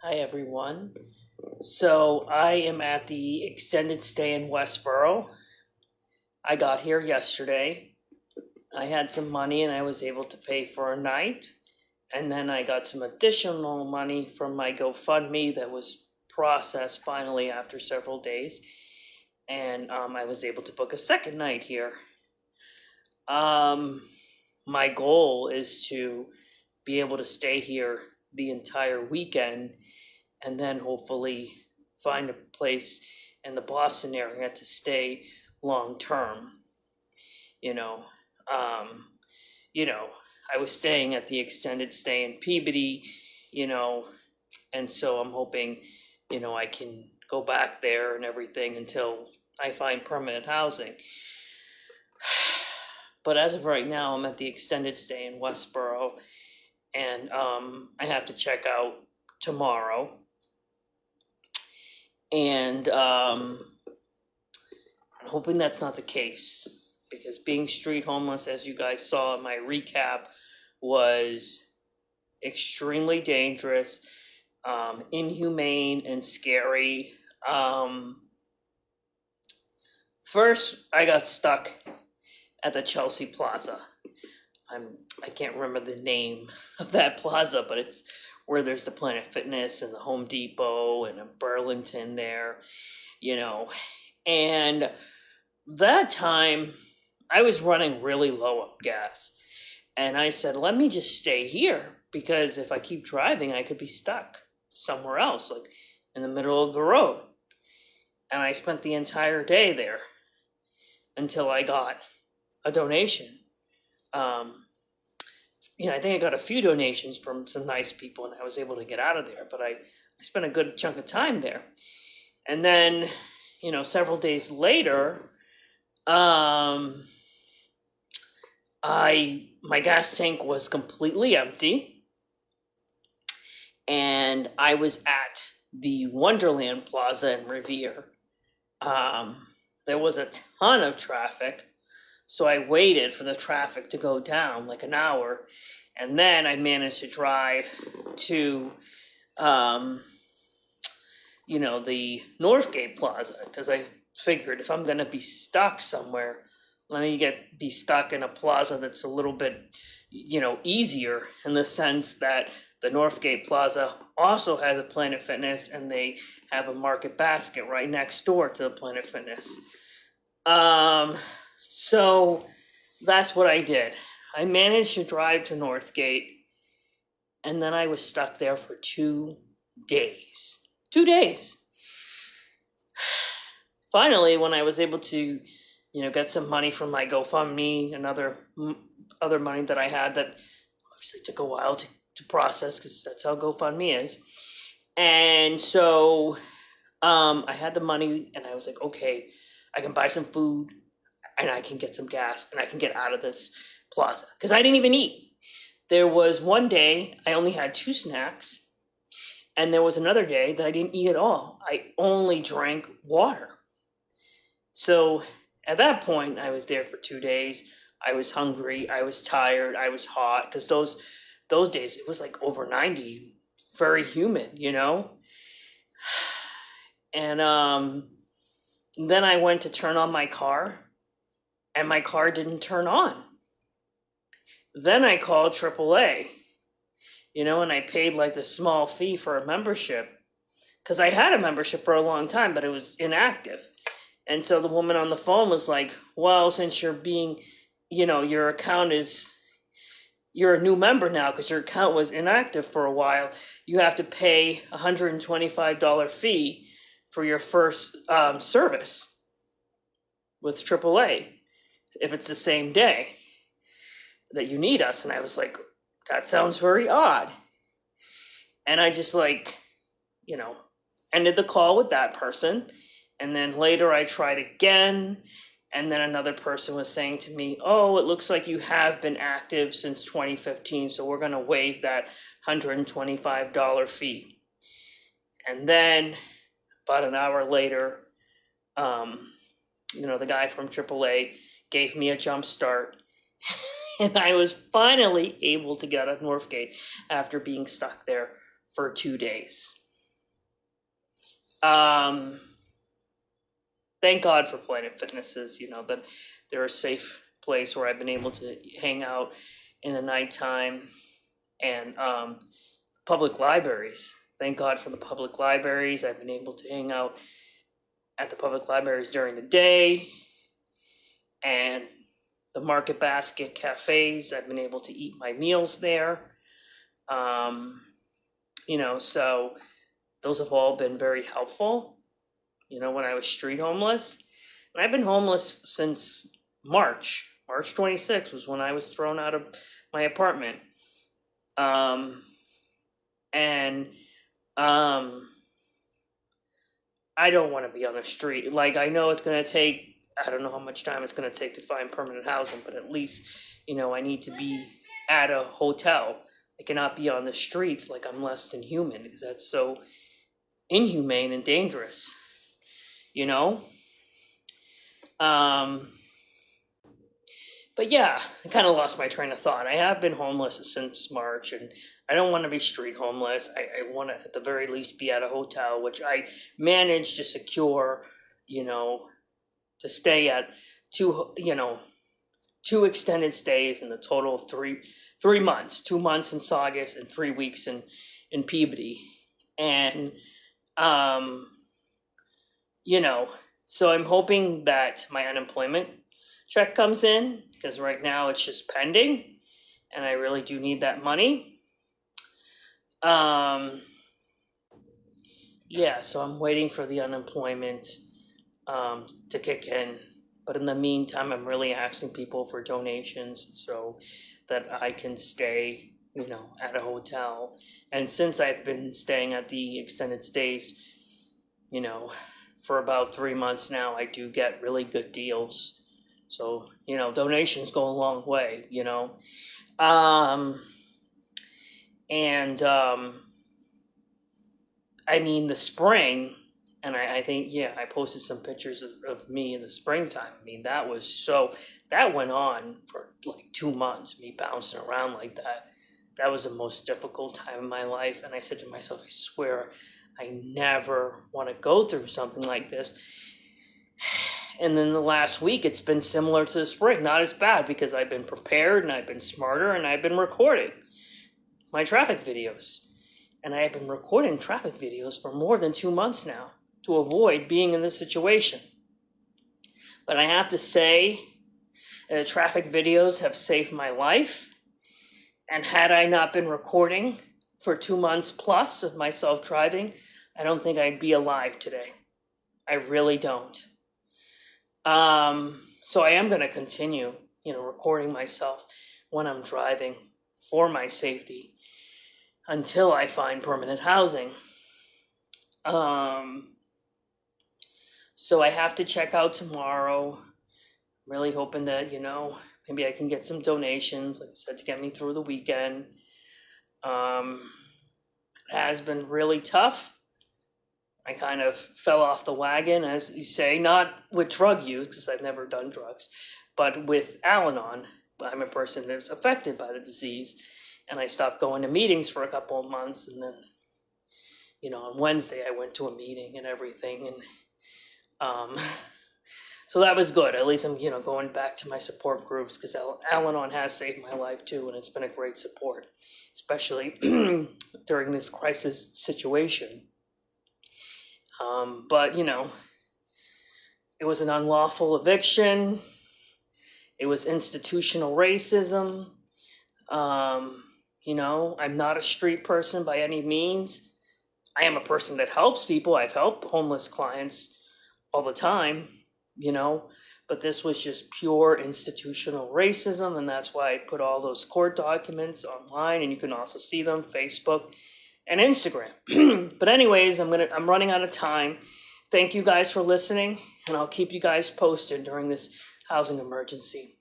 Hi, everyone. So I am at the extended stay in Westboro. I got here yesterday. I had some money and I was able to pay for a night. And then I got some additional money from my GoFundMe that was processed finally after several days. And I was able to book a second night here. My goal is to be able to stay here the entire weekend and then hopefully find a place in the Boston area to stay long term. You know, um, I was staying at the extended stay in Peabody, you know, and so I'm hoping, I can go back there and everything until I find permanent housing. But as of right now, I'm at the extended stay in Westboro, and I have to check out tomorrow. And I'm hoping that's not the case, because being street homeless, as you guys saw in my recap, was extremely dangerous, inhumane, and scary. First, I got stuck at the Chelsea Plaza. I can't remember the name of that plaza, but it's where there's the Planet Fitness and the Home Depot and a Burlington there, And that time, I was running really low on gas. And I said, let me just stay here, because if I keep driving, I could be stuck somewhere else, like in the middle of the road. And I spent the entire day there until I got a donation. I think I got a few donations from some nice people and I was able to get out of there, but I spent a good chunk of time there. And then, several days later, my gas tank was completely empty, and I was at the Wonderland Plaza in Revere. There was a ton of traffic, so I waited for the traffic to go down like an hour, and then I managed to drive to, the Northgate Plaza, because I figured if I'm going to be stuck somewhere, let me be stuck in a plaza that's a little bit, easier, in the sense that the Northgate Plaza also has a Planet Fitness, and they have a Market Basket right next door to the Planet Fitness. So that's what I did. I managed to drive to Northgate, and then I was stuck there for 2 days. 2 days. Finally, when I was able to, get some money from my GoFundMe and other money that I had, that obviously took a while to process, because that's how GoFundMe is. And so I had the money, and I was like, okay, I can buy some food, and I can get some gas, and I can get out of this plaza, because I didn't even eat. There was one day I only had 2 snacks, and there was another day that I didn't eat at all. I only drank water. So at that point, I was there for 2 days. I was hungry, I was tired, I was hot, because those days it was like over 90, very humid, And then I went to turn on my car, and my car didn't turn on. Then I called AAA, and I paid like the small fee for a membership, because I had a membership for a long time, but it was inactive. And so the woman on the phone was like, well, since you're being, your account is, you're a new member now because your account was inactive for a while, you have to pay a $125 fee for your first service with AAA, if it's the same day that you need us. And I was like, that sounds very odd. And I just ended the call with that person. And then later I tried again, and then another person was saying to me, oh, it looks like you have been active since 2015, so we're going to waive that $125 fee. And then about an hour later, the guy from AAA gave me a jump start, and I was finally able to get out of Northgate after being stuck there for 2 days. Thank God for Planet Fitnesses, that they're a safe place where I've been able to hang out in the nighttime, and public libraries. Thank God for the public libraries. I've been able to hang out at the public libraries during the day, and the Market Basket cafes. I've been able to eat my meals there. So those have all been very helpful, when I was street homeless. And I've been homeless since March. March 26th was when I was thrown out of my apartment. I don't want to be on the street. Like, I know it's going to take, I don't know how much time it's going to take to find permanent housing, but at least, I need to be at a hotel. I cannot be on the streets like I'm less than human, because that's so inhumane and dangerous, But yeah, I kind of lost my train of thought. I have been homeless since March, and I don't want to be street homeless. I want to, at the very least, be at a hotel, which I managed to secure, to stay at two extended stays in the total of three months, 2 months in Saugus and 3 weeks in Peabody. And, so I'm hoping that my unemployment check comes in, because right now it's just pending, and I really do need that money. So I'm waiting for the unemployment to kick in. But in the meantime, I'm really asking people for donations so that I can stay, at a hotel. And since I've been staying at the extended stays, for about 3 months now, I do get really good deals. So, donations go a long way, the spring, and I think, I posted some pictures of me in the springtime. That went on for like 2 months, me bouncing around like that. That was the most difficult time in my life. And I said to myself, I swear, I never want to go through something like this. And then the last week, it's been similar to the spring. Not as bad, because I've been prepared, and I've been smarter, and I've been recording my traffic videos. And I have been recording traffic videos for more than 2 months now to avoid being in this situation. But I have to say, traffic videos have saved my life. And had I not been recording for 2 months plus of myself driving, I don't think I'd be alive today. I really don't. So I am going to continue, recording myself when I'm driving for my safety until I find permanent housing. So I have to check out tomorrow. Really hoping that, maybe I can get some donations, like I said, to get me through the weekend. It has been really tough. I kind of fell off the wagon, as you say, not with drug use, because I've never done drugs, but with Al-Anon. I'm a person that's affected by the disease, and I stopped going to meetings for a couple of months, and then, on Wednesday I went to a meeting and everything, and so that was good. At least I'm, going back to my support groups, because Al-Anon has saved my life too, and it's been a great support, especially during this crisis situation. But, it was an unlawful eviction. It was institutional racism. I'm not a street person by any means. I am a person that helps people. I've helped homeless clients all the time, but this was just pure institutional racism, and that's why I put all those court documents online, and you can also see them, Facebook and Instagram. But anyways, I'm running out of time. Thank you guys for listening, and I'll keep you guys posted during this housing emergency.